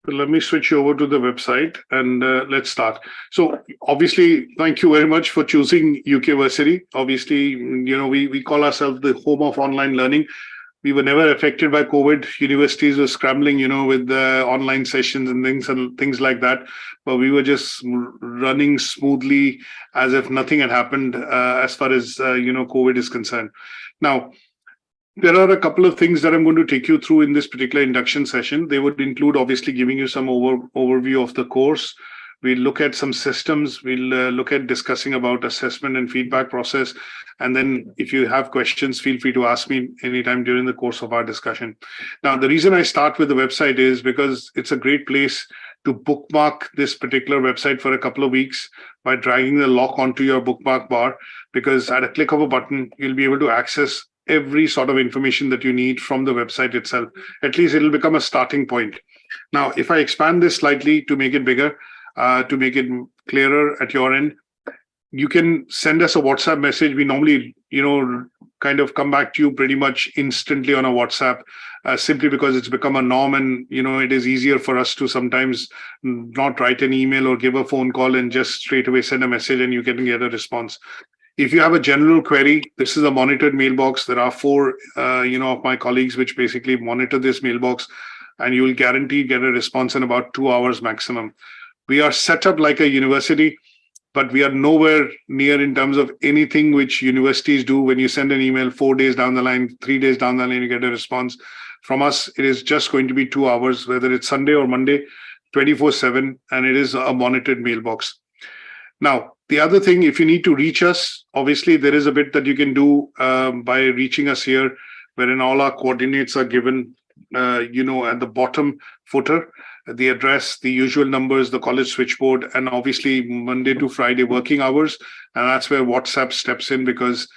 So let me switch you over to the website and let's start. So obviously, thank you very much for choosing UK Versity. Obviously, we call ourselves the home of online learning. We were never affected by COVID. Universities were scrambling, with the online sessions and things like that. But we were just running smoothly as if nothing had happened as far as, COVID is concerned. Now, there are a couple of things that I'm going to take you through in this particular induction session. They would include obviously giving you some overview of the course. We'll look at some systems. We'll look at discussing about assessment and feedback process. And then if you have questions, feel free to ask me anytime during the course of our discussion. Now, the reason I start with the website is because it's a great place to bookmark this particular website for a couple of weeks by dragging the lock onto your bookmark bar, because at a click of a button, you'll be able to access every sort of information that you need from the website itself. At least it'll become a starting point. Now, if I expand this slightly to make it bigger, to make it clearer at your end, you can send us a WhatsApp message. We normally, kind of come back to you pretty much instantly on a WhatsApp, simply because it's become a norm, and, it is easier for us to sometimes not write an email or give a phone call and just straight away send a message and you can get a response. If you have a general query, this is a monitored mailbox. There are 4, of my colleagues which basically monitor this mailbox, and you will guaranteed get a response in about 2 hours maximum. We are set up like a university, but we are nowhere near in terms of anything which universities do. When you send an email 4 days down the line, 3 days down the line, you get a response from us. It is just going to be 2 hours, whether it's Sunday or Monday, 24/7, and it is a monitored mailbox. Now, the other thing, if you need to reach us, obviously there is a bit that you can do by reaching us here, wherein all our coordinates are given, at the bottom footer, the address, the usual numbers, the college switchboard, and obviously Monday to Friday working hours. And that's where WhatsApp steps in, because,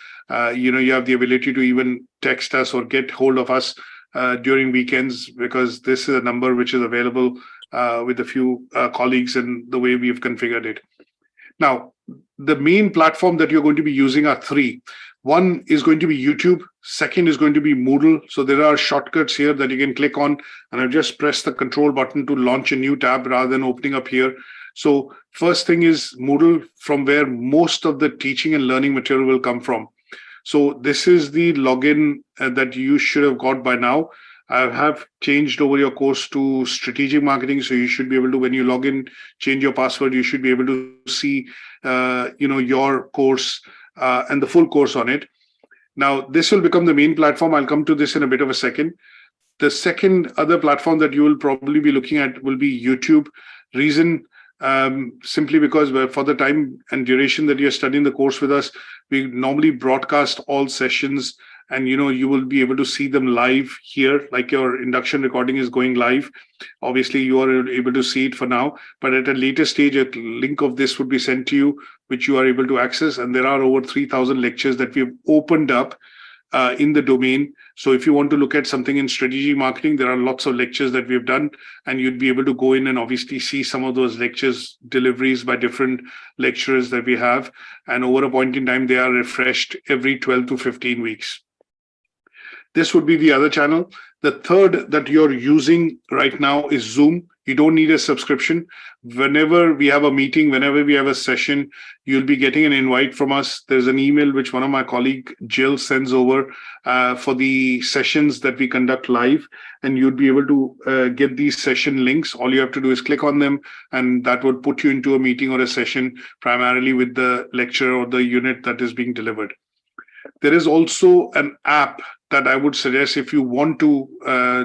you have the ability to even text us or get hold of us during weekends, because this is a number which is available with a few colleagues and the way we've configured it. Now, the main platform that you're going to be using are 3. One is going to be YouTube. Second is going to be Moodle. So there are shortcuts here that you can click on, and I've just pressed the control button to launch a new tab rather than opening up here. So first thing is Moodle, from where most of the teaching and learning material will come from. So this is the login that you should have got by now. I have changed over your course to strategic marketing. So you should be able to, when you log in, change your password. You should be able to see, your course and the full course on it. Now, this will become the main platform. I'll come to this in a bit of a second. The second other platform that you will probably be looking at will be YouTube. Reason, simply because for the time and duration that you're studying the course with us, we normally broadcast all sessions, and you will be able to see them live here, like your induction recording is going live. Obviously, you are able to see it for now, but at a later stage, a link of this would be sent to you, which you are able to access. And there are over 3,000 lectures that we've opened up in the domain. So if you want to look at something in strategic marketing, there are lots of lectures that we've done, and you'd be able to go in and obviously see some of those lectures, deliveries by different lecturers that we have. And over a point in time, they are refreshed every 12 to 15 weeks. This would be the other channel. The third that you're using right now is Zoom. You don't need a subscription. Whenever we have a meeting, whenever we have a session, you'll be getting an invite from us. There's an email which one of my colleague, Jill, sends over for the sessions that we conduct live. And you'd be able to get these session links. All you have to do is click on them, and that would put you into a meeting or a session, primarily with the lecture or the unit that is being delivered. There is also an app that I would suggest if you want to,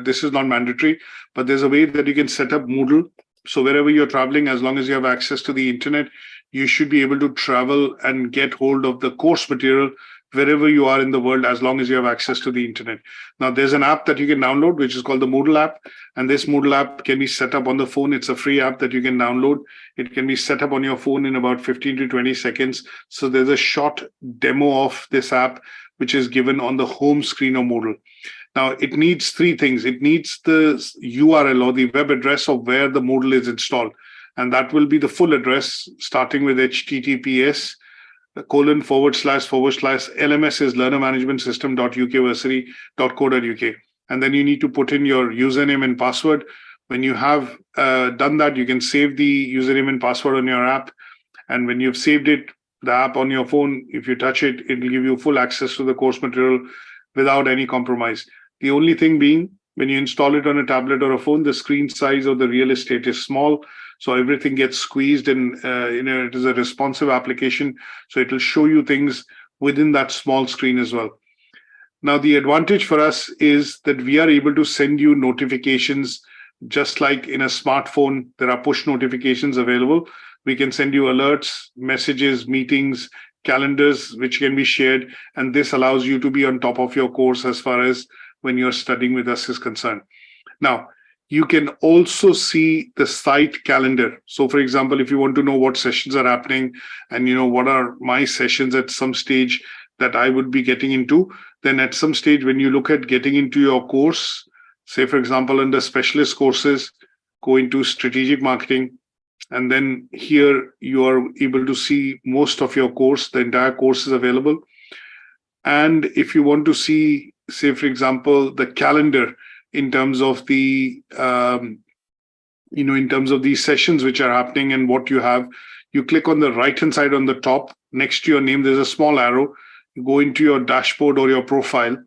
this is not mandatory, but there's a way that you can set up Moodle. So wherever you're traveling, as long as you have access to the internet, you should be able to travel and get hold of the course material wherever you are in the world, as long as you have access to the internet. Now, there's an app that you can download, which is called the Moodle app. And this Moodle app can be set up on the phone. It's a free app that you can download. It can be set up on your phone in about 15 to 20 seconds. So there's a short demo of this app, which is given on the home screen of Moodle. Now, it needs 3 things. It needs the URL or the web address of where the Moodle is installed. And that will be the full address, starting with https:// LMS is learnermanagementsystem.ukversity.co.uk. And then you need to put in your username and password. When you have done that, you can save the username and password on your app. And when you've saved it, the app on your phone, if you touch it, it will give you full access to the course material without any compromise. The only thing being, when you install it on a tablet or a phone, the screen size of the real estate is small. So everything gets squeezed, and it is a responsive application. So it will show you things within that small screen as well. Now, the advantage for us is that we are able to send you notifications, just like in a smartphone, there are push notifications available. We can send you alerts, messages, meetings, calendars, which can be shared. And this allows you to be on top of your course as far as when you're studying with us is concerned. Now, you can also see the site calendar. So, for example, if you want to know what sessions are happening and, what are my sessions at some stage that I would be getting into, then at some stage when you look at getting into your course, say, for example, under specialist courses, go into strategic marketing, and then here you are able to see most of your course, the entire course is available. And if you want to see, say, for example, the calendar in terms of the, in terms of these sessions which are happening and what you have, you click on the right-hand side on the top, next to your name, there's a small arrow. You go into your dashboard or your profile.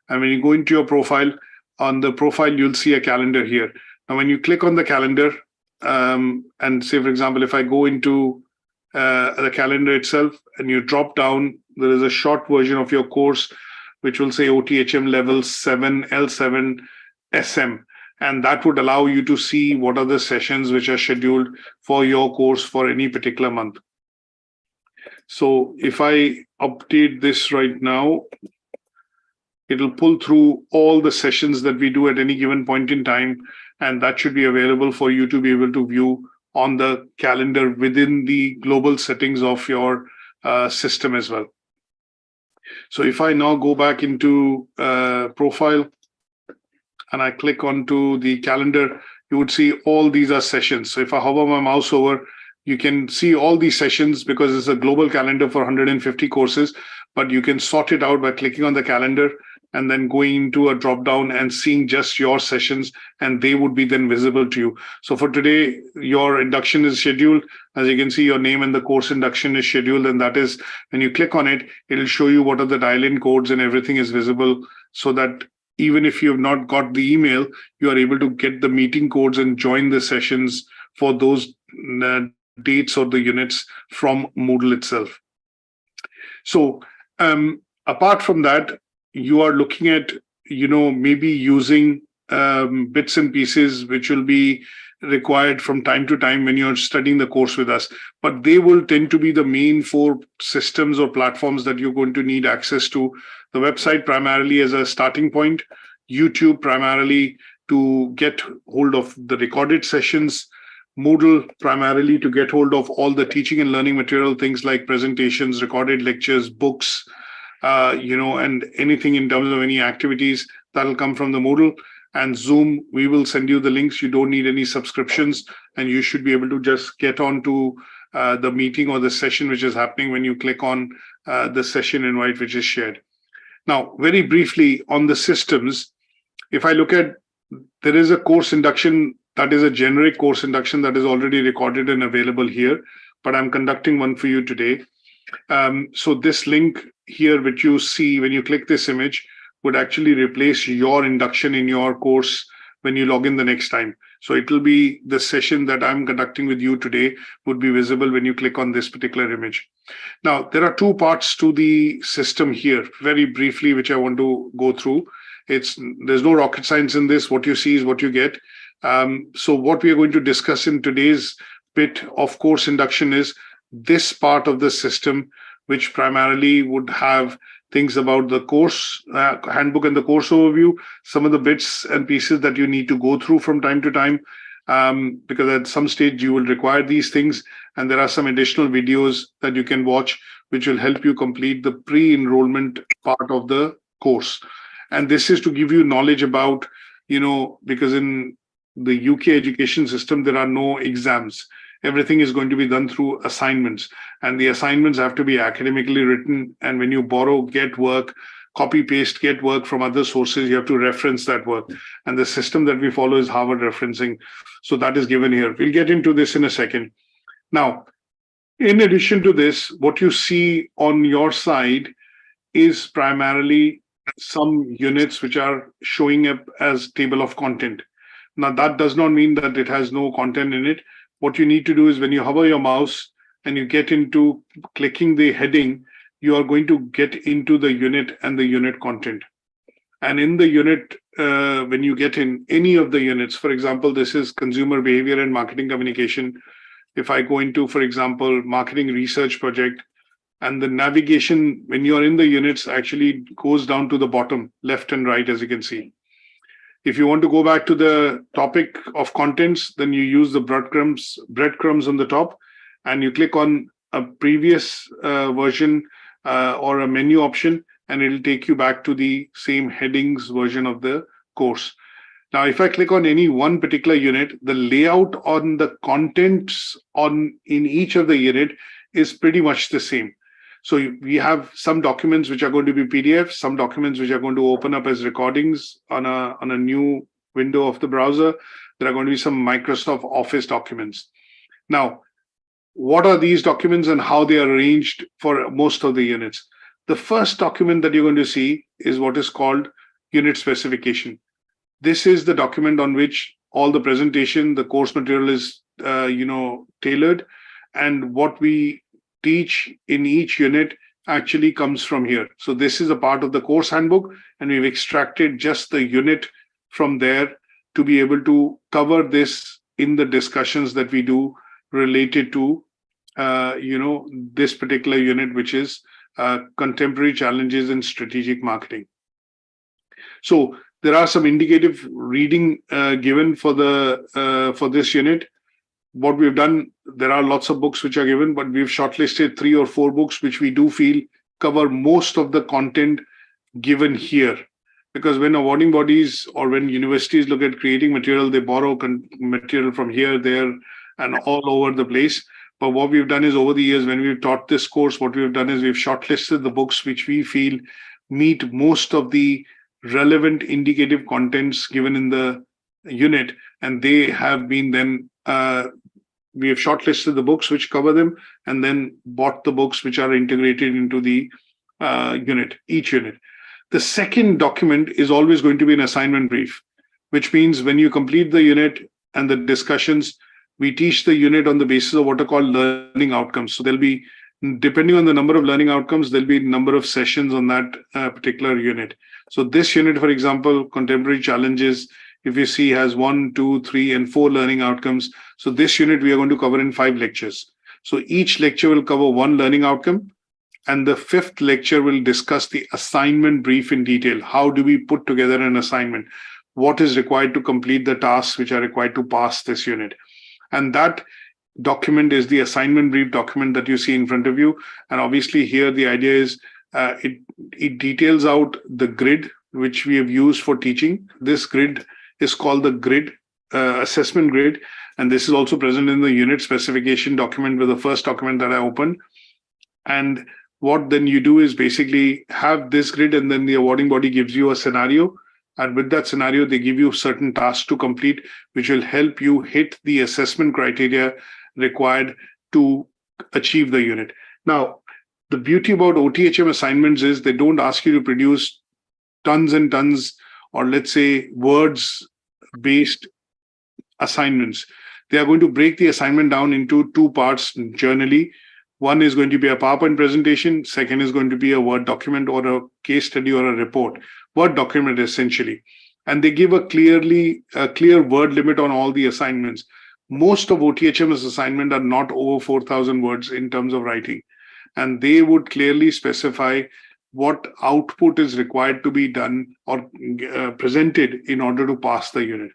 And when you go into your profile, on the profile, you'll see a calendar here. Now, when you click on the calendar, and say, for example, if I go into the calendar itself and you drop down, there is a short version of your course, which will say OTHM level 7, L7, SM. And that would allow you to see what are the sessions which are scheduled for your course for any particular month. So if I update this right now, it'll pull through all the sessions that we do at any given point in time, and that should be available for you to be able to view on the calendar within the global settings of your system as well. So if I now go back into profile and I click onto the calendar, you would see all these are sessions. So if I hover my mouse over, you can see all these sessions because it's a global calendar for 150 courses, but you can sort it out by clicking on the calendar and then going into a drop down and seeing just your sessions, and they would be then visible to you. So for today, your induction is scheduled. As you can see, your name and the course induction is scheduled, and that is when you click on it, it'll show you what are the dial-in codes and everything is visible, so that even if you have not got the email, you are able to get the meeting codes and join the sessions for those dates or the units from Moodle itself. So apart from that, you are looking at, maybe using bits and pieces which will be required from time to time when you're studying the course with us. But they will tend to be the main 4 systems or platforms that you're going to need access to. The website primarily as a starting point, YouTube primarily to get hold of the recorded sessions, Moodle primarily to get hold of all the teaching and learning material, things like presentations, recorded lectures, books, and anything in terms of any activities that'll come from the Moodle. And Zoom, we will send you the links. You don't need any subscriptions, and you should be able to just get on to the meeting or the session which is happening when you click on the session invite which is shared. Now, very briefly on the systems, if I look at, there is a course induction that is a generic course induction that is already recorded and available here, but I'm conducting one for you today. So this link here, which you see when you click this image, would actually replace your induction in your course when you log in the next time. So it will be the session that I'm conducting with you today would be visible when you click on this particular image. Now, there are 2 parts to the system here, very briefly, which I want to go through. There's no rocket science in this. What you see is what you get. So what we are going to discuss in today's bit of course induction is this part of the system, which primarily would have things about the course handbook and the course overview, some of the bits and pieces that you need to go through from time to time, because at some stage you will require these things. And there are some additional videos that you can watch, which will help you complete the pre-enrollment part of the course. And this is to give you knowledge about, because in the UK education system, there are no exams. Everything is going to be done through assignments, and the assignments have to be academically written. And when you borrow, get work, copy, paste, get work from other sources. You have to reference that work. And the system that we follow is Harvard referencing. So that is given here. We'll get into this in a second. Now, in addition to this, what you see on your side is primarily some units which are showing up as table of content. Now, that does not mean that it has no content in it. What you need to do is when you hover your mouse and you get into clicking the heading, you are going to get into the unit and the unit content. And in the unit, when you get in any of the units, for example, this is consumer behavior and marketing communication. If I go into, for example, marketing research project, and the navigation, when you're in the units, actually goes down to the bottom, left and right, as you can see. If you want to go back to the topic of contents, then you use the breadcrumbs on the top, and you click on a previous version or a menu option, and it'll take you back to the same headings version of the course. Now, if I click on any one particular unit, the layout on the contents in each of the unit is pretty much the same. So we have some documents which are going to be PDFs, some documents which are going to open up as recordings on a new window of the browser. There are going to be some Microsoft Office documents. Now, what are these documents and how they are arranged for most of the units? The first document that you're going to see is what is called unit specification. This is the document on which all the presentation, the course material is tailored, and what we teach in each unit actually comes from here. So this is a part of the course handbook, and we've extracted just the unit from there to be able to cover this in the discussions that we do related to this particular unit, which is contemporary challenges in strategic marketing. So there are some indicative reading given for this unit. What we've done, there are lots of books which are given, but we've shortlisted 3 or 4 books which we do feel cover most of the content given here. Because when awarding bodies or when universities look at creating material, they borrow material from here, there, and all over the place. But what we've done is over the years, when we've taught this course, what we've done is we've shortlisted the books which we feel meet most of the relevant indicative contents given in the unit, and they have been then we have shortlisted the books which cover them, and then bought the books which are integrated into the each unit. The second document is always going to be an assignment brief, which means when you complete the unit and the discussions, we teach the unit on the basis of what are called learning outcomes. So there'll be, depending on the number of learning outcomes, there'll be a number of sessions on that particular unit. So this unit, for example, contemporary challenges, if you see, has 1, 2, 3, and 4 learning outcomes. So this unit we are going to cover in 5 lectures. So each lecture will cover 1 learning outcome, and the 5th lecture will discuss the assignment brief in detail. How do we put together an assignment? What is required to complete the tasks which are required to pass this unit? And that document is the assignment brief document that you see in front of you. And obviously here the idea is it details out the grid which we have used for teaching. This grid is called the grid, assessment grid. And this is also present in the unit specification document with the first document that I opened. And what then you do is basically have this grid, and then the awarding body gives you a scenario. And with that scenario, they give you certain tasks to complete, which will help you hit the assessment criteria required to achieve the unit. Now, the beauty about OTHM assignments is they don't ask you to produce tons and tons, or let's say words-based assignments. They are going to break the assignment down into 2 parts generally. One is going to be a PowerPoint presentation. Second is going to be a Word document or a case study or a report. Word document essentially. And they give a clear word limit on all the assignments. Most of OTHM's assignments are not over 4,000 words in terms of writing. And they would clearly specify what output is required to be done or presented in order to pass the unit.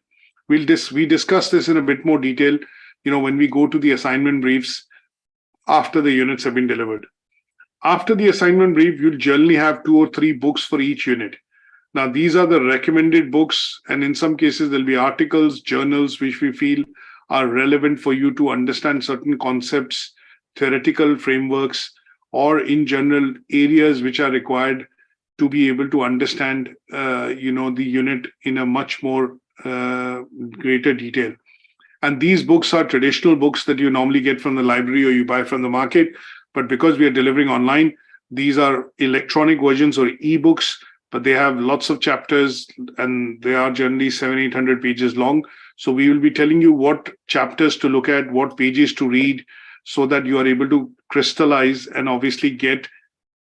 We discuss this in a bit more detail, when we go to the assignment briefs after the units have been delivered. After the assignment brief, you'll generally have 2 or 3 books for each unit. Now, these are the recommended books, and in some cases, there'll be articles, journals, which we feel are relevant for you to understand certain concepts, theoretical frameworks, or in general, areas which are required to be able to understand, the unit in a much more greater detail. And these books are traditional books that you normally get from the library or you buy from the market. But because we are delivering online, these are electronic versions or ebooks, but they have lots of chapters and they are generally 700-800 pages long. So we will be telling you what chapters to look at, what pages to read, so that you are able to crystallize and obviously get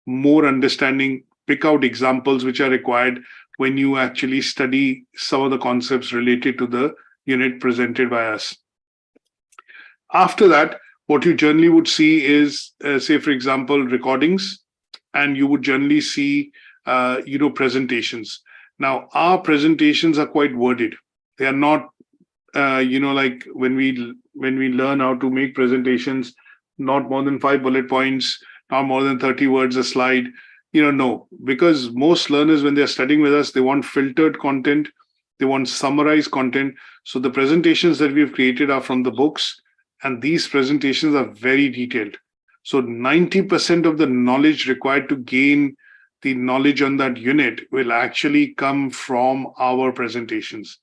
more understanding, pick out examples which are required when you actually study some of the concepts related to the unit presented by us. After that, what you generally would see is, say, for example, recordings, and you would generally see, presentations. Now, our presentations are quite worded. They are not, like when we learn how to make presentations, not more than 5 bullet points, not more than 30 words a slide. No, because most learners, when they're studying with us, they want filtered content, they want summarized content. So the presentations that we've created are from the books, and these presentations are very detailed. So 90% of the knowledge required to gain the knowledge on that unit will actually come from our presentations.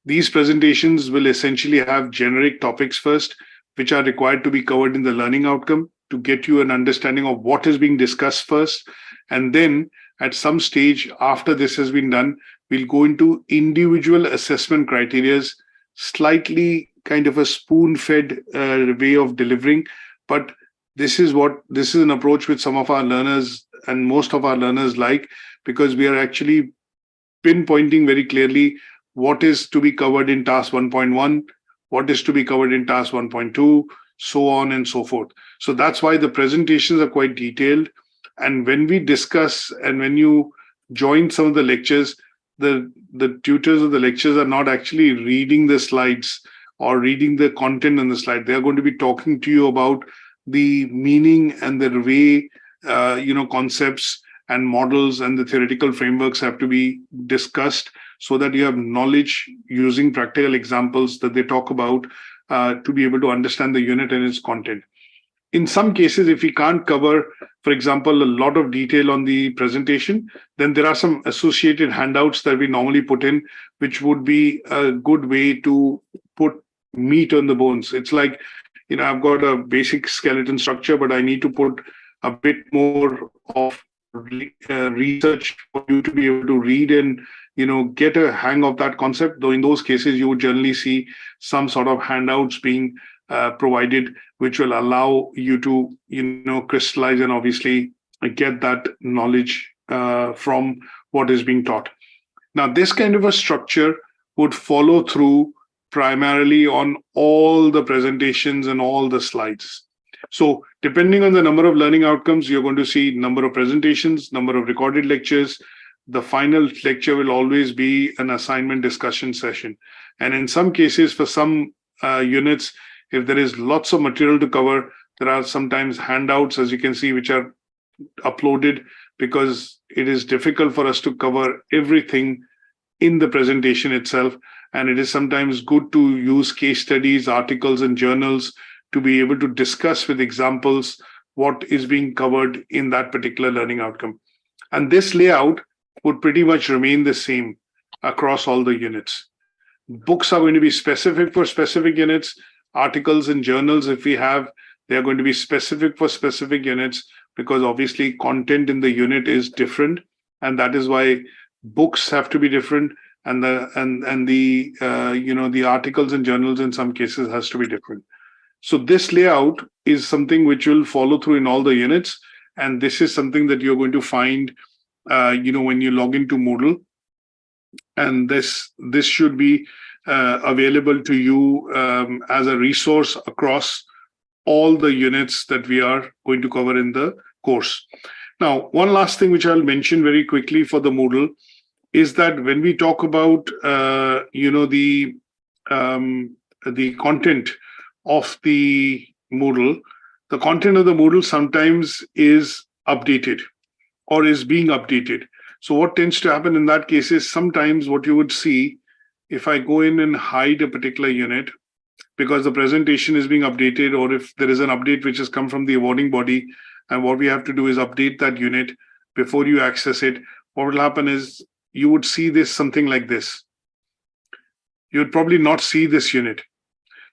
These presentations will essentially have generic topics first, which are required to be covered in the learning outcome to get you an understanding of what is being discussed first. And then at some stage after this has been done, we'll go into individual assessment criteria, slightly kind of a spoon-fed way of delivering. But this is an approach which some of our learners and most of our learners like, because we are actually pinpointing very clearly what is to be covered in task 1.1, what is to be covered in task 1.2, so on and so forth. So that's why the presentations are quite detailed. And when we discuss and when you join some of the lectures, the tutors of the lectures are not actually reading the slides or reading the content on the slide. They are going to be talking to you about the meaning and the way, concepts and models and the theoretical frameworks have to be discussed, so that you have knowledge using practical examples that they talk about to be able to understand the unit and its content. In some cases, if we can't cover, for example, a lot of detail on the presentation, then there are some associated handouts that we normally put in, which would be a good way to put meat on the bones. It's like, I've got a basic skeleton structure, but I need to put a bit more of research for you to be able to read and get a hang of that concept. Though in those cases, you would generally see some sort of handouts being provided, which will allow you to crystallize and obviously get that knowledge from what is being taught. Now, this kind of a structure would follow through primarily on all the presentations and all the slides. So depending on the number of learning outcomes, you're going to see number of presentations, number of recorded lectures. The final lecture will always be an assignment discussion session. And in some cases, for some units, if there is lots of material to cover, there are sometimes handouts, as you can see, which are uploaded, because it is difficult for us to cover everything in the presentation itself. And it is sometimes good to use case studies, articles, and journals to be able to discuss with examples what is being covered in that particular learning outcome. And this layout would pretty much remain the same across all the units. Books are going to be specific for specific units. Articles and journals, if we have, they are going to be specific for specific units, because obviously content in the unit is different, and that is why books have to be different, and the articles and journals in some cases has to be different. So this layout is something which will follow through in all the units, and this is something that you're going to find when you log into Moodle, and this should be available to you as a resource across all the units that we are going to cover in the course. Now, one last thing which I'll mention very quickly for the Moodle is that when we talk about the content of the Moodle, the content of the Moodle sometimes is updated or is being updated. So what tends to happen in that case is sometimes what you would see, if I go in and hide a particular unit because the presentation is being updated, or if there is an update which has come from the awarding body, and what we have to do is update that unit, before you access it, what will happen is you would see this something like this. You would probably not see this unit.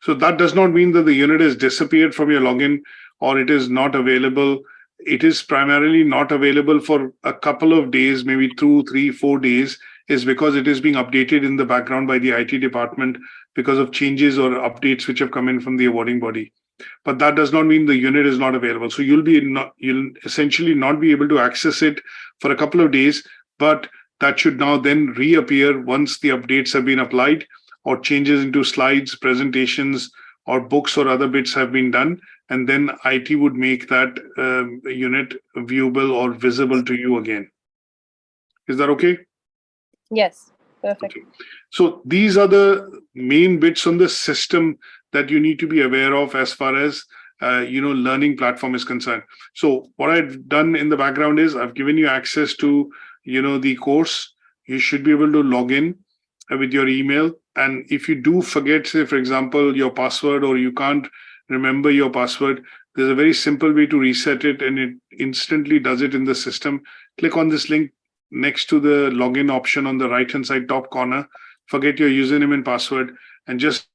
So that does not mean that the unit has disappeared from your login or it is not available. It is primarily not available for a couple of days, maybe 2, 3, 4 days, is because it is being updated in the background by the IT department because of changes or updates which have come in from the awarding body. But that does not mean the unit is not available. So you'll essentially not be able to access it for a couple of days, but that should now then reappear once the updates have been applied or changes into slides, presentations, or books or other bits have been done. And then IT would make that unit viewable or visible to you again. Is that okay? Yes, perfect. Okay. So these are the main bits on the system that you need to be aware of as far as learning platform is concerned. So what I've done in the background is I've given you access to the course. You should be able to log in with your email. And if you do forget, say, for example, your password, or you can't remember your password, there's a very simple way to reset it, and it instantly does it in the system. Click on this link next to the login option on the right-hand side top corner. Forget your username and password, and just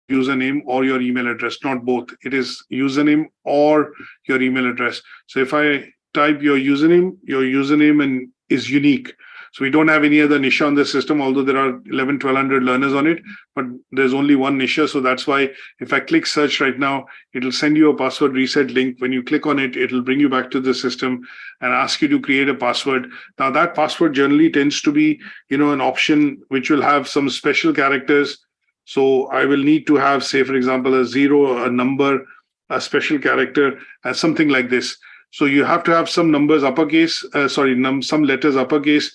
username or your email address, not both. It is username or your email address. So if I type your username and is unique. So we don't have any other Nisha on the system, although there are 1,100-1,200 learners on it, but there's only one Nisha. So that's why if I click search right now, it'll send you a password reset link. When you click on it, it'll bring you back to the system and ask you to create a password. Now that password generally tends to be, an option which will have some special characters. So I will need to have, say, for example, a 0, a number, a special character, and something like this. So you have to have some numbers uppercase, some letters uppercase,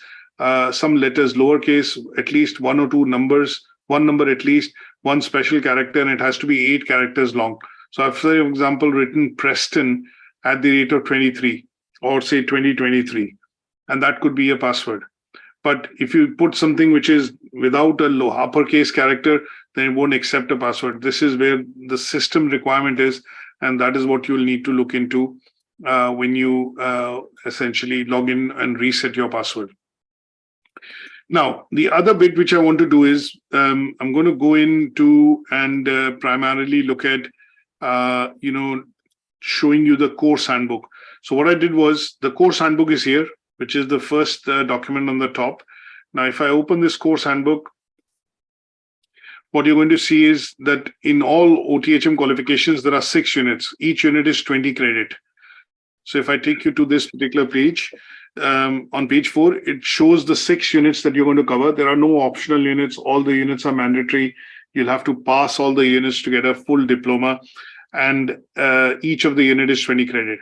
some letters lowercase, at least 1 or 2 numbers, one number at least, one special character, and it has to be 8 characters long. So I've, for example, written Preston at the rate of 23, or say 2023, and that could be a password. But if you put something which is without a low uppercase character, then it won't accept a password. This is where the system requirement is, and that is what you'll need to look into when you essentially log in and reset your password. Now, the other bit which I want to do is I'm going to go into and primarily look at, showing you the course handbook. So what I did was the course handbook is here, which is the first document on the top. Now, if I open this course handbook, what you're going to see is that in all OTHM qualifications, there are 6 units. Each unit is 20 credit. So if I take you to this particular page, on page 4, it shows the 6 units that you're going to cover. There are no optional units. All the units are mandatory. You'll have to pass all the units to get a full diploma. And each of the unit is 20 credit.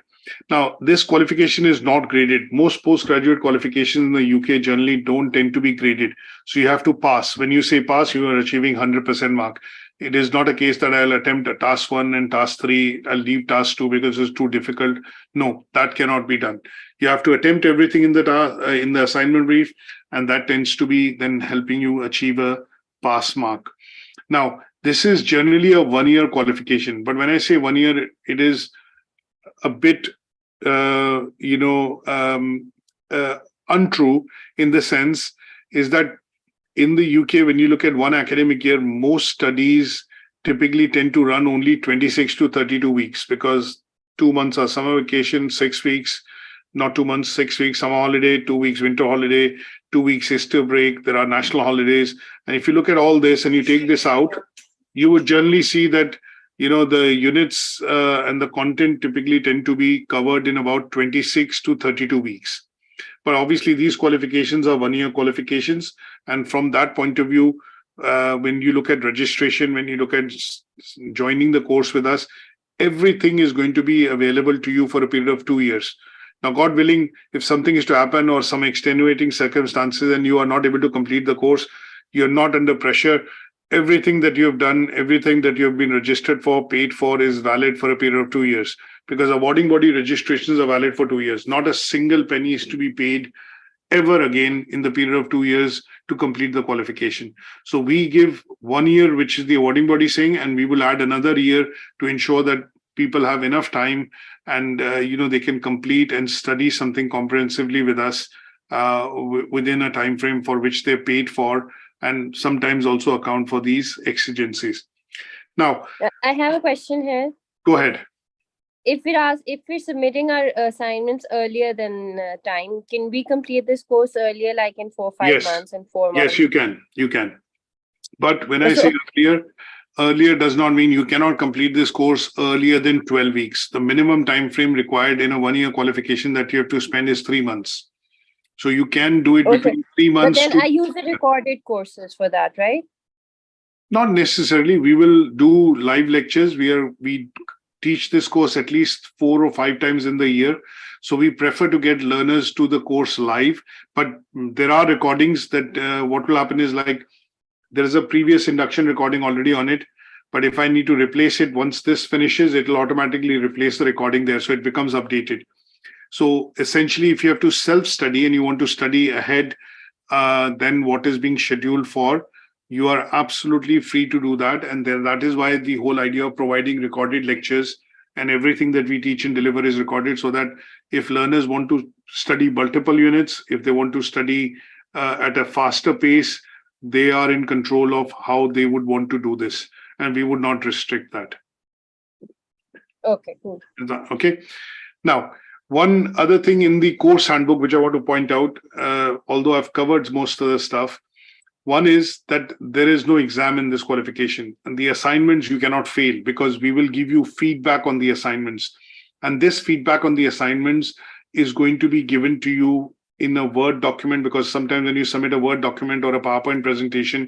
Now, this qualification is not graded. Most postgraduate qualifications in the UK generally don't tend to be graded. So you have to pass. When you say pass, you are achieving 100% mark. It is not a case that I'll attempt a task 1 and task 3. I'll leave task 2 because it's too difficult. No, that cannot be done. You have to attempt everything in the assignment brief, and that tends to be then helping you achieve a pass mark. Now, this is generally a 1-year qualification, but when I say 1 year, it is a bit, untrue in the sense is that in the UK, when you look at one academic year, most studies typically tend to run only 26 to 32 weeks because 2 months are summer vacation, 6 weeks, not 2 months, 6 weeks, summer holiday, 2 weeks, winter holiday, 2 weeks, Easter break, there are national holidays. And if you look at all this and you take this out, you would generally see that, the units and the content typically tend to be covered in about 26 to 32 weeks. But obviously, these qualifications are 1-year qualifications. And from that point of view, when you look at registration, when you look at joining the course with us, everything is going to be available to you for a period of 2 years. Now, God willing, if something is to happen or some extenuating circumstances and you are not able to complete the course, you're not under pressure. Everything that you have done, everything that you have been registered for, paid for, is valid for a period of 2 years. Because awarding body registrations are valid for 2 years. Not a single penny is to be paid ever again in the period of 2 years to complete the qualification. So we give 1 year, which is the awarding body saying, and we will add another year to ensure that people have enough time and, they can complete and study something comprehensively with us within a time frame for which they're paid for, and sometimes also account for these exigencies. Now, I have a question here. Go ahead. If we're submitting our assignments earlier than time, can we complete this course earlier, like in 4-5 months and 4 months? Yes, you can. But when I say earlier does not mean you cannot complete this course earlier than 12 weeks. The minimum time frame required in a 1-year qualification that you have to spend is 3 months. So you can do it between 3 months. But then I use the recorded courses for that, right? Not necessarily. We will do live lectures. We teach this course at least 4 or 5 times in the year. So we prefer to get learners to the course live. But there are recordings that what will happen is, like, there is a previous induction recording already on it. But if I need to replace it, once this finishes, it will automatically replace the recording there. So it becomes updated. So essentially, if you have to self-study and you want to study ahead than what is being scheduled for, you are absolutely free to do that. And then that is why the whole idea of providing recorded lectures and everything that we teach and deliver is recorded, so that if learners want to study multiple units, if they want to study at a faster pace, they are in control of how they would want to do this. And we would not restrict that. Okay, cool. Okay. Now, one other thing in the course handbook, which I want to point out, although I've covered most of the stuff, one is that there is no exam in this qualification, and the assignments you cannot fail, because we will give you feedback on the assignments. And this feedback on the assignments is going to be given to you in a Word document, because sometimes when you submit a Word document or a PowerPoint presentation,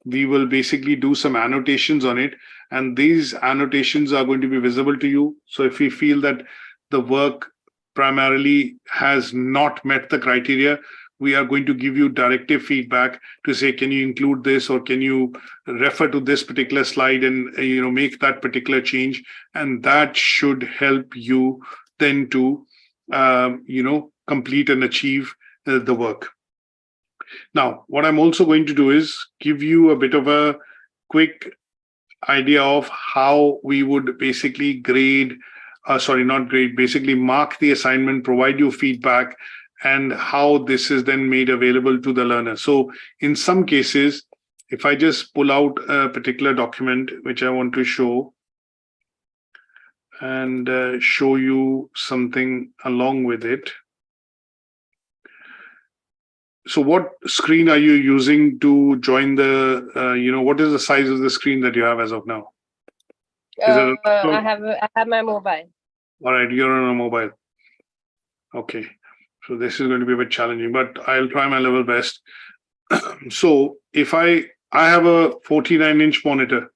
we will basically do some annotations on it. And these annotations are going to be visible to you. So if we feel that the work primarily has not met the criteria, we are going to give you directive feedback to say, can you include this, or can you refer to this particular slide and make that particular change? And that should help you then to complete and achieve the work. Now, what I'm also going to do is give you a bit of a quick idea of how we would basically basically mark the assignment, provide you feedback, and how this is then made available to the learner. So in some cases, if I just pull out a particular document, which I want to show, and show you something along with it. So what screen are you using to join the, what is the size of the screen that you have as of now? I have my mobile. All right, you're on a mobile. Okay. So this is going to be a bit challenging, but I'll try my level best. So if I have a 49-inch monitor,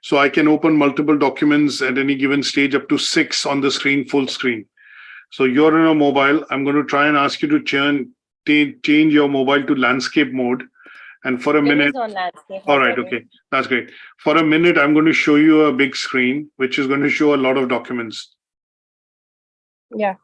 so I can open multiple documents at any given stage, up to 6 on the screen, full screen. So you're on a mobile. I'm going to try and ask you to change your mobile to landscape mode. And for a minute, it is on landscape. All right, okay, that's great. For a minute, I'm going to show you a big screen, which is going to show a lot of documents. Yeah.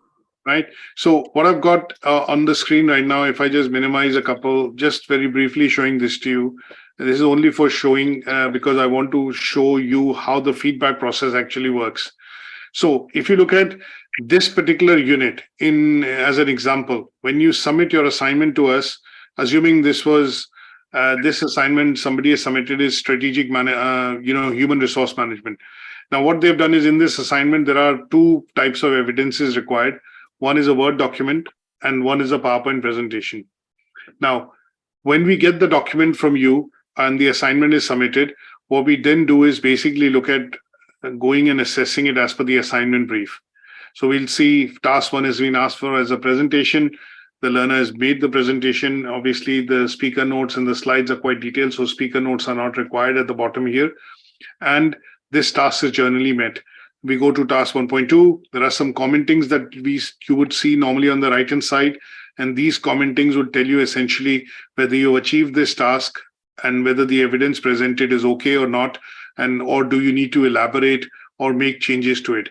Right. So what I've got on the screen right now, if I just minimize a couple, just very briefly showing this to you. This is only for showing because I want to show you how the feedback process actually works. So if you look at this particular unit as an example, when you submit your assignment to us, assuming this was this assignment somebody has submitted is strategic human resource management. Now what they've done is, in this assignment there are 2 types of evidences required. One is a Word document and one is a PowerPoint presentation. Now, when we get the document from you and the assignment is submitted, what we then do is basically look at going and assessing it as per the assignment brief. So we'll see if task 1 has been asked for as a presentation. The learner has made the presentation. Obviously, the speaker notes and the slides are quite detailed, so speaker notes are not required at the bottom here. And this task is generally met. We go to task 1.2. There are some commentings that you would see normally on the right-hand side. And these commentings would tell you essentially whether you achieved this task and whether the evidence presented is okay or not, or do you need to elaborate or make changes to it.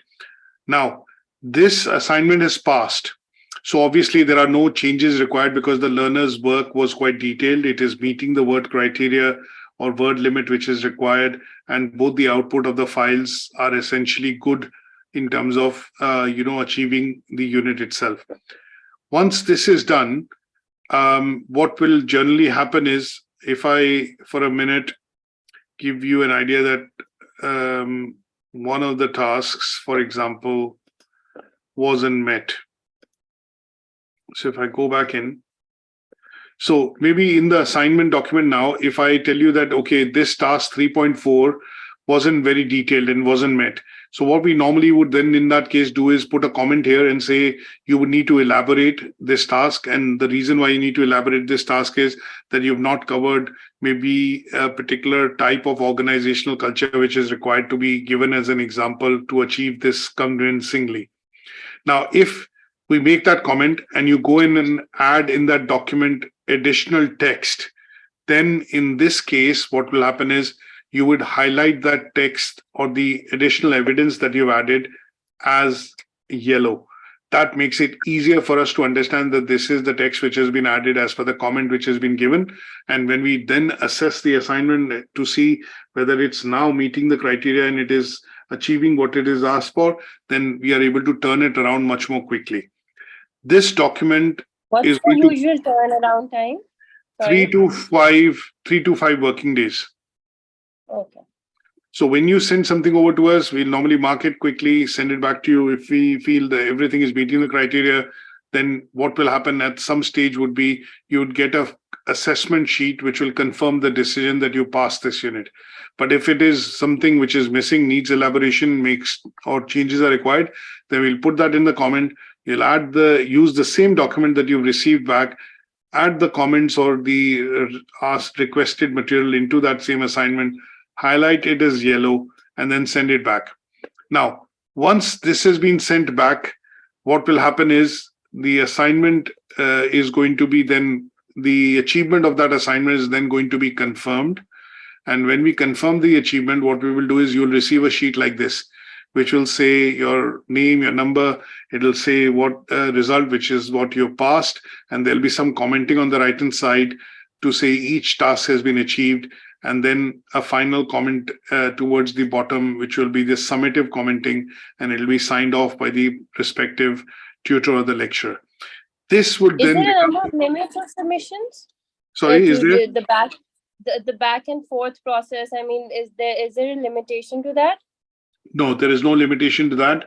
Now, this assignment has passed. So obviously there are no changes required because the learner's work was quite detailed. It is meeting the Word criteria or word limit which is required, and both the output of the files are essentially good in terms of achieving the unit itself. Once this is done, what will generally happen is, if I for a minute give you an idea that one of the tasks, for example, wasn't met. So if I go back in, so maybe in the assignment document now, if I tell you that, okay, this task 3.4 wasn't very detailed and wasn't met. So what we normally would then in that case do is put a comment here and say, you would need to elaborate this task. And the reason why you need to elaborate this task is that you've not covered maybe a particular type of organizational culture which is required to be given as an example to achieve this convincingly. Now, if we make that comment and you go in and add in that document additional text, then in this case, what will happen is you would highlight that text or the additional evidence that you've added as yellow. That makes it easier for us to understand that this is the text which has been added as per the comment which has been given. And when we then assess the assignment to see whether it's now meeting the criteria and it is achieving what it is asked for, then we are able to turn it around much more quickly. This document What's is the going to usual turnaround time? 3 to 5 working days. Okay. So when you send something over to us, we'll normally mark it quickly, send it back to you. If we feel that everything is meeting the criteria, then what will happen at some stage would be you would get a assessment sheet which will confirm the decision that you passed this unit. But if it is something which is missing, needs elaboration, or changes are required, then we'll put that in the comment. You'll use the same document that you've received back, add the comments or the requested material into that same assignment, highlight it as yellow, and then send it back. Now, once this has been sent back, what will happen is the assignment is going to be then, the achievement of that assignment is then going to be confirmed. And when we confirm the achievement, what we will do is you'll receive a sheet like this, which will say your name, your number. It'll say what result, which is what you passed. And there'll be some commenting on the right-hand side to say each task has been achieved. And then a final comment towards the bottom, which will be the summative commenting, and it'll be signed off by the respective tutor or the lecturer. This would Is then... there a number of limits of submissions? Sorry, is there? The back and forth process, I mean, is there a limitation to that? No, there is no limitation to that.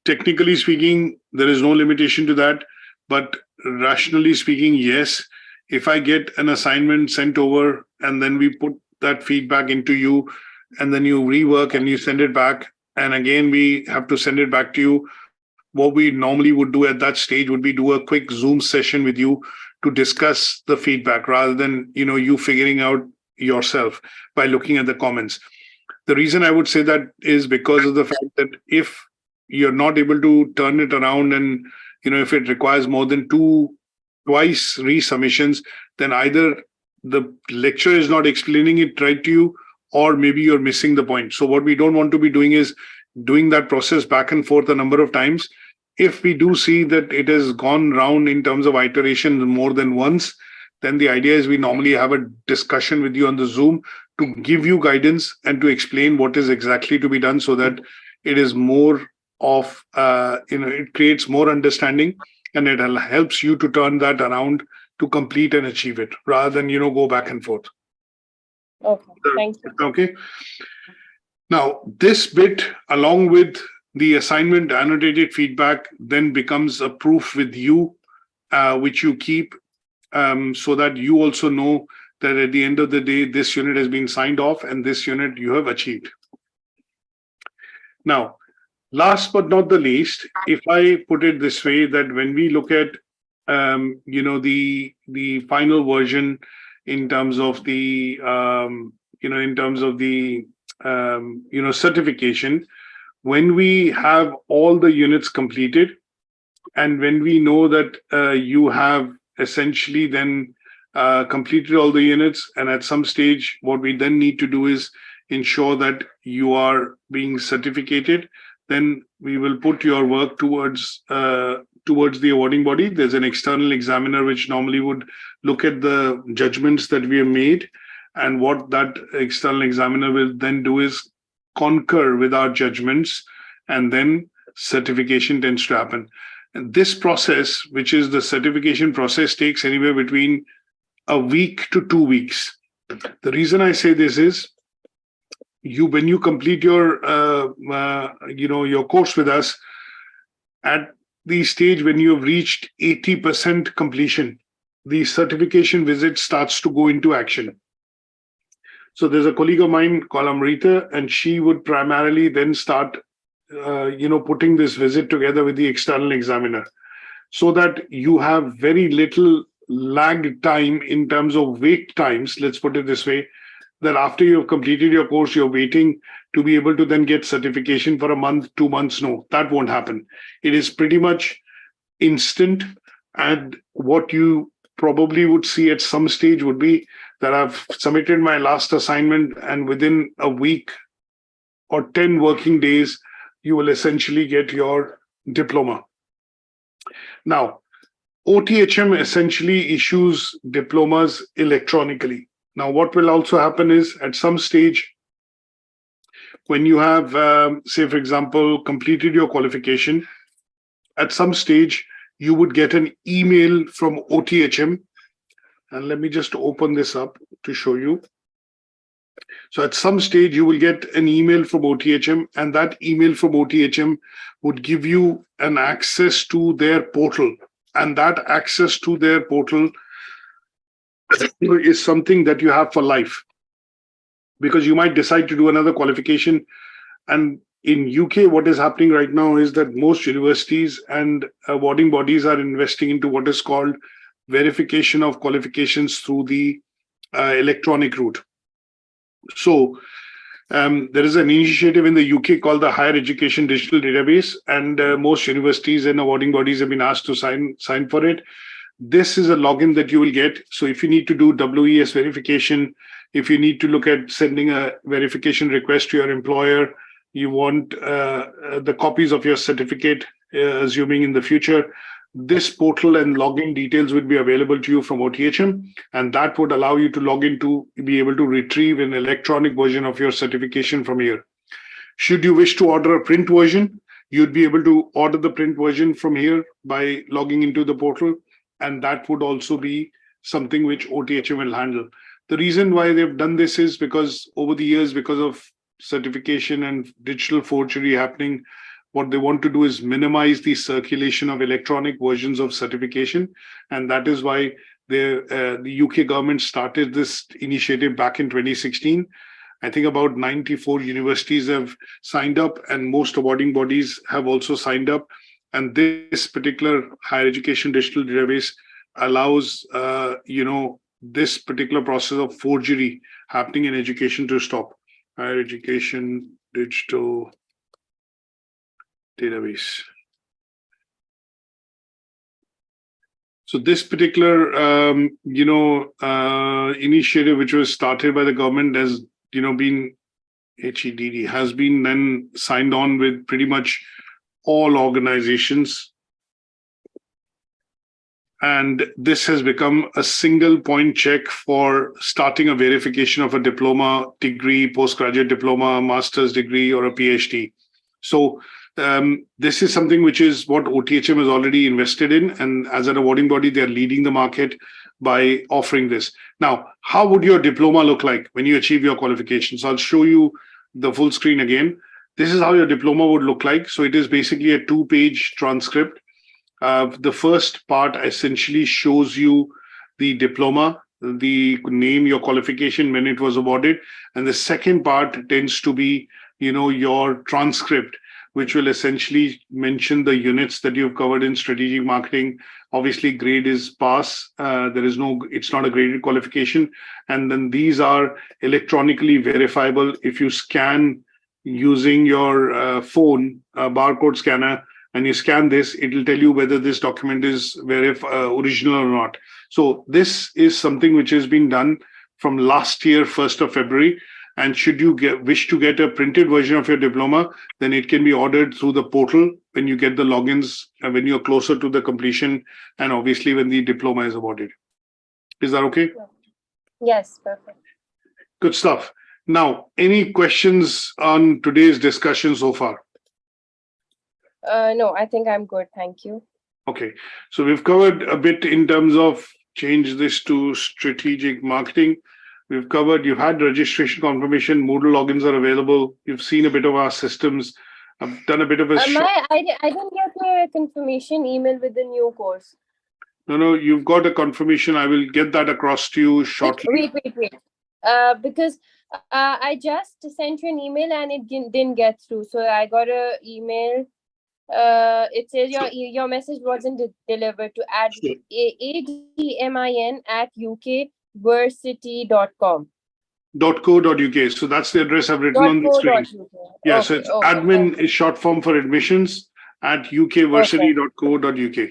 Technically speaking, there is no limitation to that. But rationally speaking, yes. If I get an assignment sent over and then we put that feedback into you and then you rework and you send it back, and again, we have to send it back to you, what we normally would do at that stage would be do a quick Zoom session with you to discuss the feedback rather than, you figuring out yourself by looking at the comments. The reason I would say that is because of the fact that if you're not able to turn it around and, if it requires more than twice resubmissions, then either the lecturer is not explaining it right to you, or maybe you're missing the point. So what we don't want to be doing is doing that process back and forth a number of times. If we do see that it has gone round in terms of iteration more than once, then the idea is we normally have a discussion with you on the Zoom to give you guidance and to explain what is exactly to be done, so that it is more of, it creates more understanding, and it helps you to turn that around to complete and achieve it rather than, go back and forth. Okay, thank you. Okay. Now, this bit, along with the assignment annotated feedback, then becomes a proof with you, which you keep, so that you also know that at the end of the day, this unit has been signed off and this unit you have achieved. Now, last but not the least, if I put it this way, that when we look at, the final version in terms of the, certification, when we have all the units completed, and when we know that you have essentially then completed all the units, and at some stage, what we then need to do is ensure that you are being certificated, then we will put your work towards towards the awarding body. There's an external examiner which normally would look at the judgments that we have made, and what that external examiner will then do is concur with our judgments, and then certification tends to happen. And this process, which is the certification process, takes anywhere between a week to 2 weeks. The reason I say this is, when you complete your your course with us, at the stage when you have reached 80% completion, the certification visit starts to go into action. So there's a colleague of mine called Amrita, and she would primarily then start putting this visit together with the external examiner, so that you have very little lag time in terms of wait times. Let's put it this way, that after you've completed your course, you're waiting to be able to then get certification for a month, 2 months. No, that won't happen. It is pretty much instant. And what you probably would see at some stage would be that I've submitted my last assignment, and within a week or 10 working days, you will essentially get your diploma. Now, OTHM essentially issues diplomas electronically. Now, what will also happen is, at some stage, when you have, say, for example, completed your qualification, at some stage, you would get an email from OTHM. And let me just open this up to show you. So at some stage, you will get an email from OTHM, and that email from OTHM would give you an access to their portal. And that access to their portal is something that you have for life, because you might decide to do another qualification. And in UK, what is happening right now is that most universities and awarding bodies are investing into what is called verification of qualifications through the electronic route. So there is an initiative in the UK called the Higher Education Digital Database, and most universities and awarding bodies have been asked to sign for it. This is a login that you will get. So if you need to do WES verification, if you need to look at sending a verification request to your employer, you want the copies of your certificate, assuming in the future, this portal and login details would be available to you from OTHM, and that would allow you to log in to be able to retrieve an electronic version of your certification from here. Should you wish to order a print version, you'd be able to order the print version from here by logging into the portal, and that would also be something which OTHM will handle. The reason why they've done this is because over the years, because of certification and digital forgery happening, what they want to do is minimize the circulation of electronic versions of certification. And that is why the UK government started this initiative back in 2016. I think about 94 universities have signed up, and most awarding bodies have also signed up. And this particular higher education digital database allows, this particular process of forgery happening in education to stop. Higher education digital database. So this particular, initiative, which was started by the government, has, been ATHE, has been then signed on with pretty much all organizations. And this has become a single point check for starting a verification of a diploma, degree, postgraduate diploma, master's degree, or a PhD. So this is something which is what OTHM is already invested in. And as an awarding body, they're leading the market by offering this. Now, how would your diploma look like when you achieve your qualifications? I'll show you the full screen again. This is how your diploma would look like. So it is basically a 2-page transcript. The first part essentially shows you the diploma, the name, your qualification, when it was awarded. And the second part tends to be, your transcript, which will essentially mention the units that you've covered in strategic marketing. Obviously, grade is pass. It's not a graded qualification. And then these are electronically verifiable. If you scan using your phone, barcode scanner, and you scan this, it will tell you whether this document is original or not. So this is something which has been done from last year, 1st of February. And should you wish to get a printed version of your diploma, then it can be ordered through the portal when you get the logins, when you're closer to the completion, and obviously when the diploma is awarded. Is that okay? Yes, perfect. Good stuff. Now, any questions on today's discussion so far? No, I think I'm good. Thank you. Okay. So we've covered a bit in terms of change this to strategic marketing. We've covered, you've had registration confirmation, Moodle logins are available. You've seen a bit of our systems. I've done a bit of a I didn't get a confirmation email with the new course. No, you've got a confirmation. I will get that across to you shortly. Wait. Because I just sent you an email and it didn't get through. So I got an email. It says your message wasn't delivered to admin@ukversity.com. .co.uk. So that's the address I've written on the screen. Yeah, so it's admin is short form for admissions at ukversity.co.uk.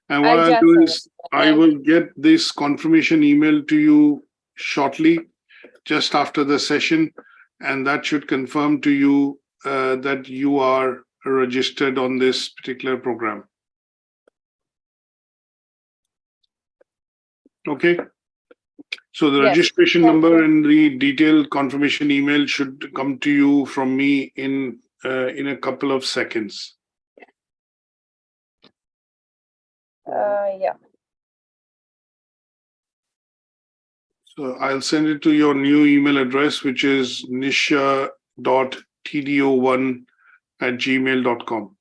And what I'll do is I will get this confirmation email to you shortly, just after the session, and that should confirm to you that you are registered on this particular program. Okay. So the registration number and the detailed confirmation email should come to you from me in a couple of seconds. Yeah. So I'll send it to your new email address, which is nisha.tdo1@gmail.com.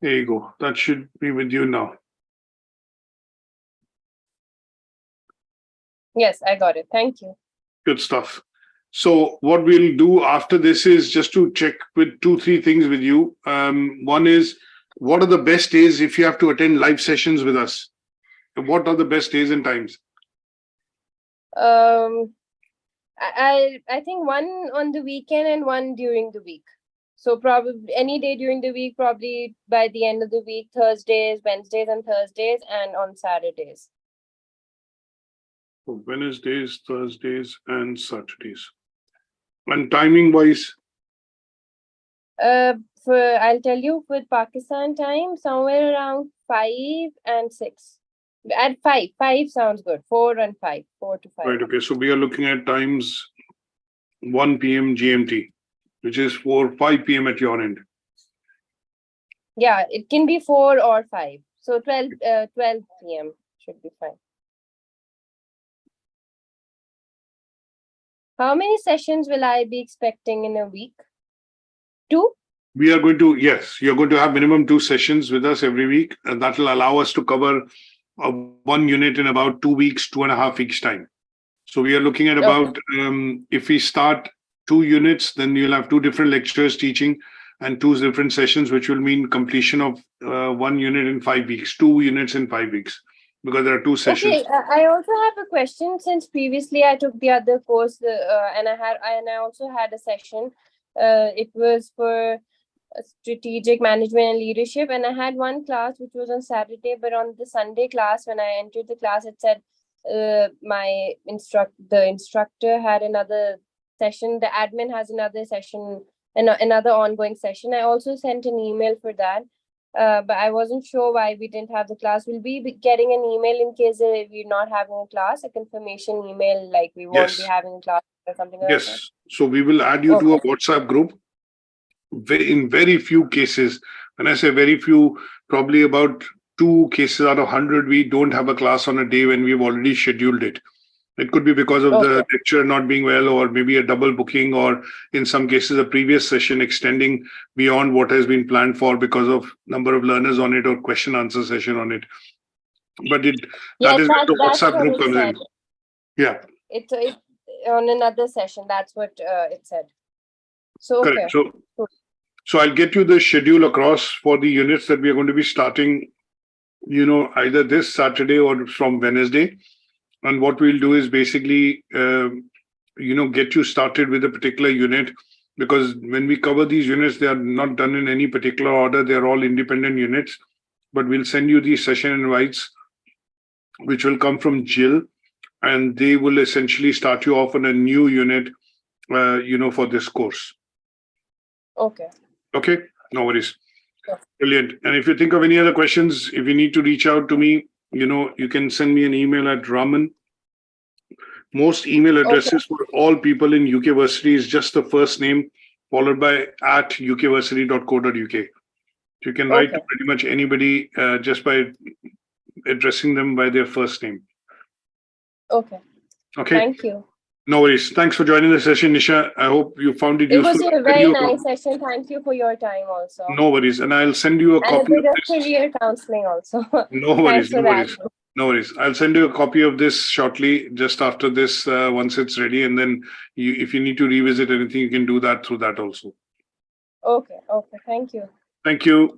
There you go. That should be with you now. Yes, I got it. Thank you. Good stuff. So what we'll do after this is just to check with 2-3 things with you. One is, what are the best days if you have to attend live sessions with us? What are the best days and times? I think one on the weekend and one during the week. So probably any day during the week, probably by the end of the week, Thursdays, Wednesdays and Thursdays, and on Saturdays. Wednesdays, Thursdays, and Saturdays. And timing wise? I'll tell you, with Pakistan time, somewhere around 5 and 6. At 5 sounds good. 4 and 5, 4 to 5. Right. Okay. So we are looking at times 1 p.m. GMT, which is 5 p.m. at your end. Yeah, it can be 4 or 5. So 12 p.m. should be fine. How many sessions will I be expecting in a week? 2? We are going to, yes, you're going to have minimum 2 sessions with us every week. And that will allow us to cover 1 unit in about 2 weeks, 2.5 weeks time. So we are looking at about, if we start 2 units, then you'll have 2 different lecturers teaching and 2 different sessions, which will mean completion of 1 unit in 5 weeks, 2 units in 5 weeks. Because there are 2 sessions. Okay, I also have a question. Since previously I took the other course, and I also had a session. It was for strategic management and leadership, and I had one class which was on Saturday. But on the Sunday class, when I entered the class, it said the instructor had another session. The admin has another session, another ongoing session. I also sent an email for that. But I wasn't sure why we didn't have the class. Will we be getting an email in case we're not having a class, a confirmation email, like we won't be having a class or something like that? Yes. So we will add you to a WhatsApp group. In very few cases, when I say very few, probably about 2 cases out of 100, we don't have a class on a day when we've already scheduled it. It could be because of the lecturer not being well, or maybe a double booking, or in some cases, a previous session extending beyond what has been planned for because of number of learners on it or question answer session on it. But that is where the WhatsApp group comes in. Yeah. It's on another session. That's what it said. So, correct. So I'll get you the schedule across for the units that we are going to be starting, either this Saturday or from Wednesday. And what we'll do is basically, get you started with a particular unit because when we cover these units, they are not done in any particular order. They are all independent units, but we'll send you these session invites, which will come from Jill, and they will essentially start you off on a new unit, for this course. Okay. Okay, no worries. Yes. Brilliant. And if you think of any other questions, if you need to reach out to me, you can send me an email at Raman. Most email addresses for all people in UK Versity is just the first name followed by @ukversity.co.uk. You can write to pretty much anybody just by addressing them by their first name. Okay. Okay. Thank you. No worries. Thanks for joining the session, Nisha. I hope you found it It useful. was a very nice session. Thank you for your time also. No worries. And I'll send you a And a copy bit of of this. career counseling also. No worries. Thanks for No that. worries. No worries. I'll send you a copy of this shortly, just after this, once it's ready. And then if you need to revisit anything, you can do that through that also. Okay. Okay. Thank you. Thank you.